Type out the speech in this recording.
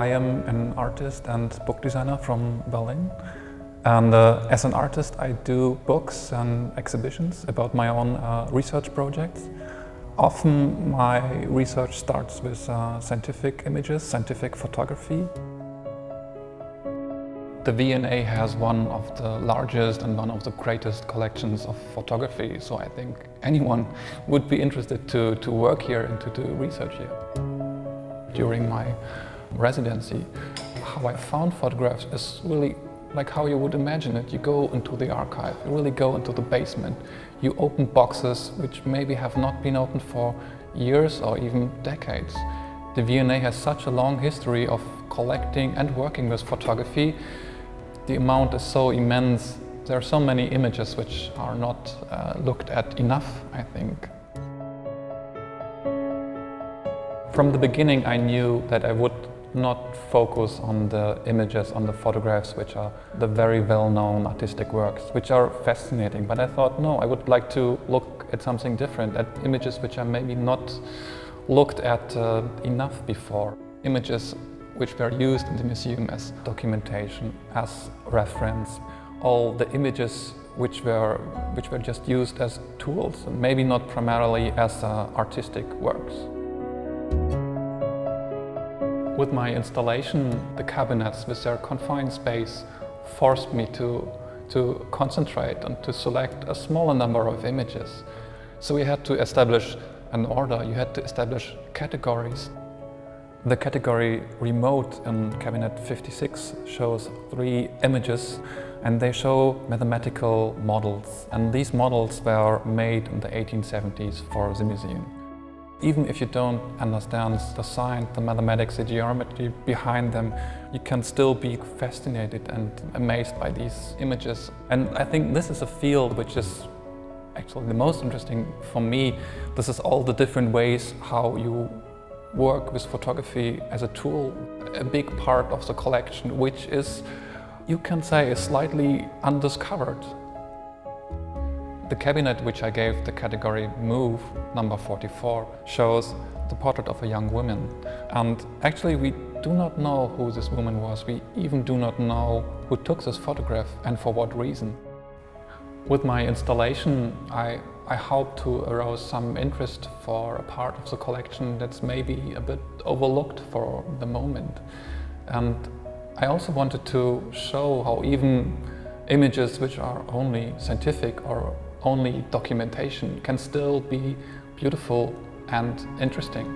I am an artist and book designer from Berlin. And as an artist, I do books and exhibitions about my own research projects. Often my research starts with scientific images, scientific photography. The V&A has one of the largest and one of the greatest collections of photography, so I think anyone would be interested to work here and to do research here. During my residency, how I found photographs is really like how you would imagine it. You go into the archive, you really go into the basement, you open boxes which maybe have not been opened for years or even decades. The V&A has such a long history of collecting and working with photography. The amount is so immense. There are so many images which are not looked at enough, I think. From the beginning I knew that I would not focus on the images, on the photographs, which are the very well-known artistic works, which are fascinating. But I thought, no, I would like to look at something different, at images which are maybe not looked at enough before. Images which were used in the museum as documentation, as reference. All the images which were just used as tools, and maybe not primarily as artistic works. With my installation, the cabinets with their confined space forced me to concentrate and to select a smaller number of images. So we had to establish an order, you had to establish categories. The category remote in cabinet 56 shows 3 images, and they show mathematical models. And these models were made in the 1870s for the museum. Even if you don't understand the science, the mathematics, the geometry behind them, you can still be fascinated and amazed by these images. And I think this is a field which is actually the most interesting for me. This is all the different ways how you work with photography as a tool. A big part of the collection, which is, you can say, is slightly undiscovered. The cabinet which I gave the category Move, number 44, shows the portrait of a young woman. And actually we do not know who this woman was. We even do not know who took this photograph and for what reason. With my installation, I hope to arouse some interest for a part of the collection that's maybe a bit overlooked for the moment. And I also wanted to show how even images which are only scientific or only documentation can still be beautiful and interesting.